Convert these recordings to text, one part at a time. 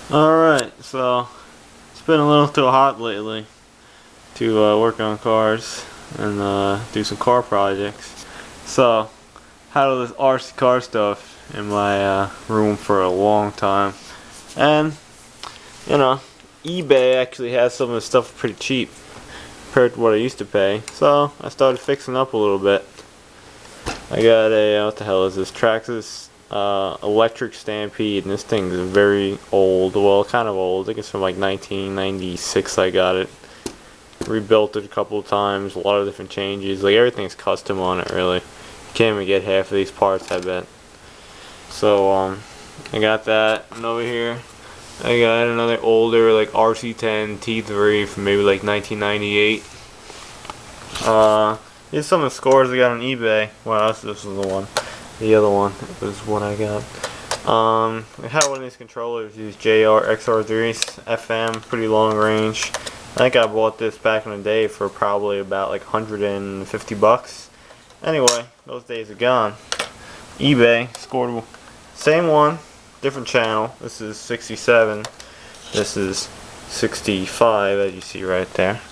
Alright, so it's been a little too hot lately to work on cars and do some car projects. So, had all this RC car stuff in my room for a long time. And, you know, eBay actually has some of the stuff pretty cheap compared to what I used to pay. So, I started fixing up a little bit. I got a, what the hell is this, Traxxas electric Stampede, and this thing is very old, well, kind of old. I think it's from like 1996 I got it. Rebuilt it a couple of times, a lot of different changes, like everything's custom on it really. You can't even get half of these parts, I bet. So, I got that, and over here I got another older, like RC10 T3 from maybe like 1998. Here's some of the scores I got on eBay. Well, this was the one. The other one was what I got. I had one of these controllers, these JR XR3s, FM, pretty long range. I think I bought this back in the day for probably about like 150 bucks. Anyway, those days are gone. eBay scored same one, different channel. This is 67. This is 65, as you see right there.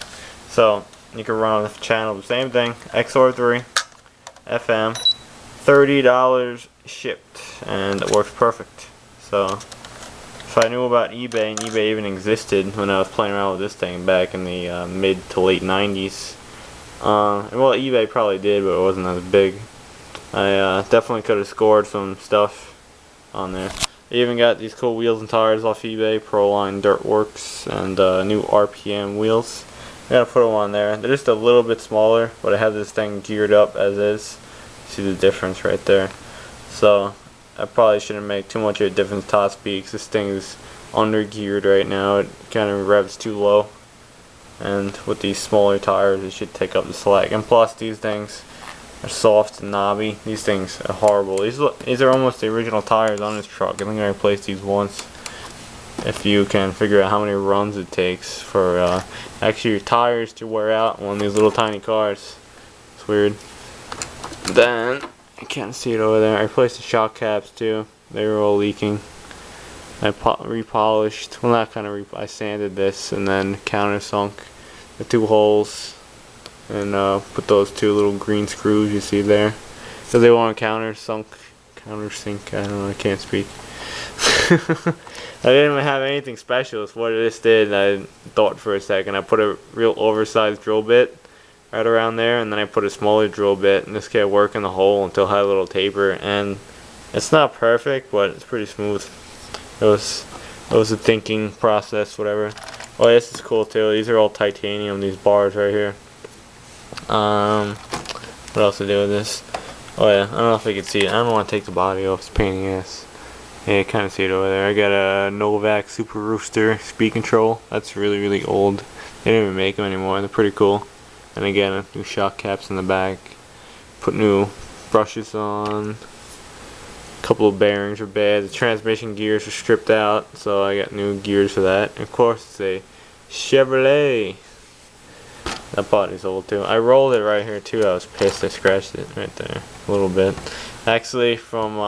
So you can run on the channel the same thing. XR3, FM. $30 shipped, and it works perfect. So if I knew about eBay, and eBay even existed when I was playing around with this thing back in the mid to late 90s, well, eBay probably did, but it wasn't as big. I definitely could have scored some stuff on there. I even got these cool wheels and tires off eBay, Proline Dirtworks, and new RPM wheels. I gotta put them on there. They're just a little bit smaller, but I have this thing geared up as is. See the difference right there. So I probably shouldn't make too much of a difference top speed, because this thing is under geared right now. It kind of revs too low, and with these smaller tires it should take up the slack. And plus these things are soft and knobby. These things are horrible. These are almost the original tires on this truck. I think I replaced these once. If you can figure out how many runs it takes for actually your tires to wear out on one of these little tiny cars. It's weird. Then, I can't see it over there, I replaced the shock caps too. They were all leaking. I repolished, well, not kind of, I sanded this and then countersunk the two holes and put those two little green screws you see there. So they want to countersink, I don't know, I can't speak. I didn't even have anything special. It's what this did. I thought for a second. I put a real oversized drill bit right around there, and then I put a smaller drill bit, and this kept working the hole until it had a little taper. And it's not perfect, but it's pretty smooth. It was a thinking process, whatever. Oh, this is cool too. These are all titanium. These bars right here. What else to do with this? Oh yeah, I don't know if I can see it. I don't want to take the body off. It's a pain in the ass. Yeah, you kind of see it over there. I got a Novak Super Rooster speed control. That's really, really old. They don't even make them anymore. They're pretty cool. And again, new shock caps in the back. Put new brushes on. A couple of bearings are bad. The transmission gears are stripped out, so I got new gears for that. And of course, it's a Chevrolet. That body's old too. I rolled it right here too. I was pissed. I scratched it right there a little bit. Actually, from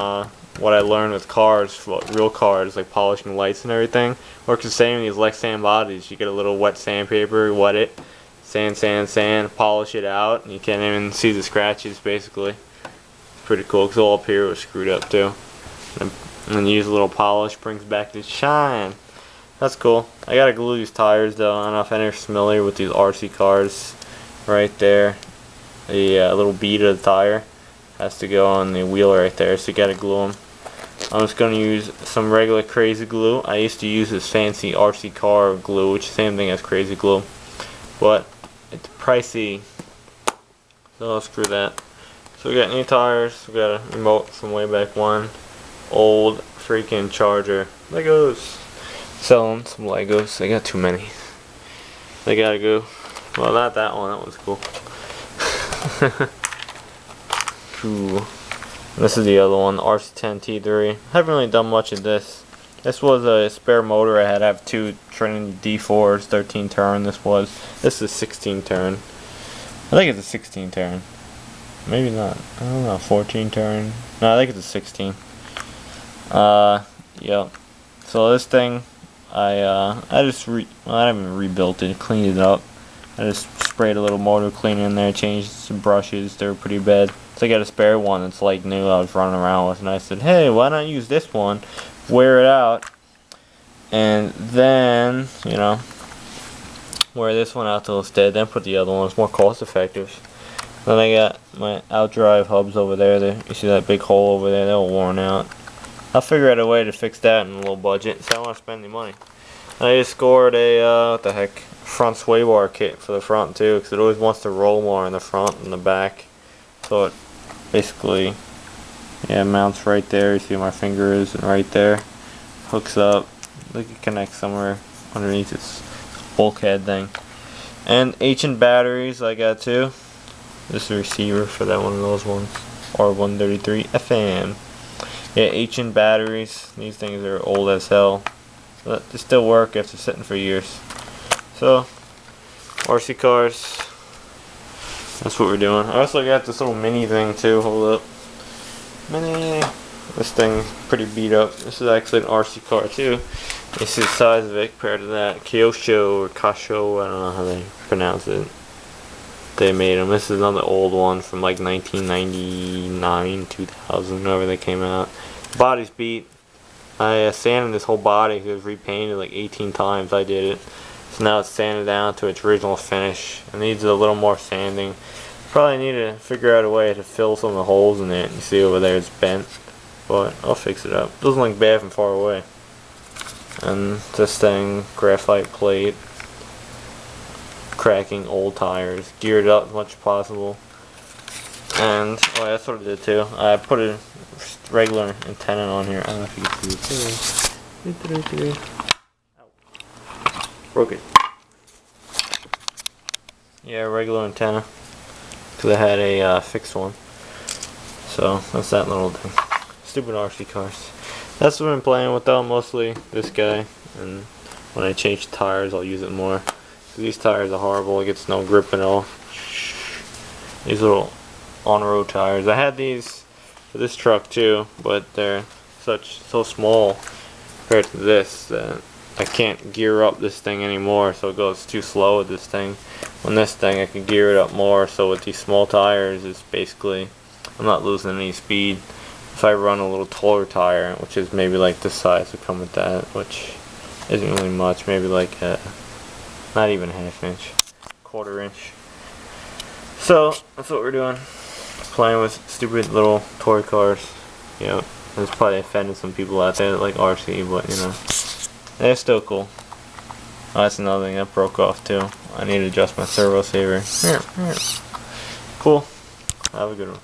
what I learned with cars, real cars, like polishing lights and everything, works the same in these Lexan bodies. You get a little wet sandpaper, wet it. Sand, polish it out, and you can't even see the scratches basically. It's pretty cool, because all up here was screwed up too. And then you use a little polish, brings back the shine. That's cool. I gotta glue these tires though. I don't know if anyone's familiar with these RC cars. Right there, the little bead of the tire has to go on the wheel right there, so you gotta glue them. I'm just gonna use some regular crazy glue. I used to use this fancy RC car glue, which is the same thing as crazy glue, but it's pricey, so I'll screw that. So we got new tires, we got a remote from way back when, old freaking charger, Legos, selling some Legos, I got too many, they gotta go. Well, not that one, that one's cool. Cool. And this is the other one, the RC10 T3. I haven't really done much of this. This was a spare motor I had. I have two Trinity D4s, 13 turn. This is 16 turn. I think it's a 16 turn. Maybe not. I don't know, 14 turn. No, I think it's a 16. Yeah. So this thing I just I haven't rebuilt it, cleaned it up. I just sprayed a little motor cleaner in there, changed some brushes. They were pretty bad. So I got a spare one that's like new. I was running around with, and I said, "Hey, why not use this one? Wear it out, and then wear this one out till it's dead. Then put the other one. It's more cost effective." Then I got my outdrive hubs over there. You see that big hole over there? They're all worn out. I'll figure out a way to fix that in a little budget, so I don't want to spend any money. And I just scored a, what the heck, front sway bar kit for the front too, because it always wants to roll more in the front and the back. So it basically, mounts right there. You see where my finger is, and right there. Hooks up. Like it connects somewhere underneath this bulkhead thing. And H&M batteries I got too. This is a receiver for that one of those ones. R133 FM. Yeah, H&M batteries. These things are old as hell, but they still work after sitting for years. So, RC cars. That's what we're doing. I also got this little mini thing too. Hold up. Mini. This thing's pretty beat up. This is actually an RC car too. You see the size of it compared to that Kyosho or Kasho. I don't know how they pronounce it. They made them. This is another old one from like 1999, 2000, whenever they came out. The body's beat. I sanded this whole body. It was repainted like 18 times. I did it. So now it's sanded down to its original finish. It needs a little more sanding. Probably need to figure out a way to fill some of the holes in it. You see over there it's bent, but I'll fix it up. It doesn't look bad from far away. And this thing, graphite plate. Cracking old tires, geared up as much as possible, and that's what I did too. I put a regular antenna on here. I don't know if you can see it. Broke it. Yeah, regular antenna, because I had a fixed one. So that's that little thing. Stupid RC cars. That's what I'm playing with though, mostly this guy, and when I change tires I'll use it more. These tires are horrible. It gets no grip at all. These little on-road tires. I had these for this truck too, but they're so small compared to this that I can't gear up this thing anymore, so it goes too slow with this thing. On this thing I can gear it up more, so with these small tires it's basically, I'm not losing any speed. If I run a little taller tire, which is maybe like this size would come with that, which isn't really much, maybe like a not even a ½ inch, quarter inch. So that's what we're doing. Playing with stupid little toy cars. It's probably offended some people out there that like RC, but they're still cool. Oh, that's another thing that broke off too. I need to adjust my servo saver. Cool. Have a good one.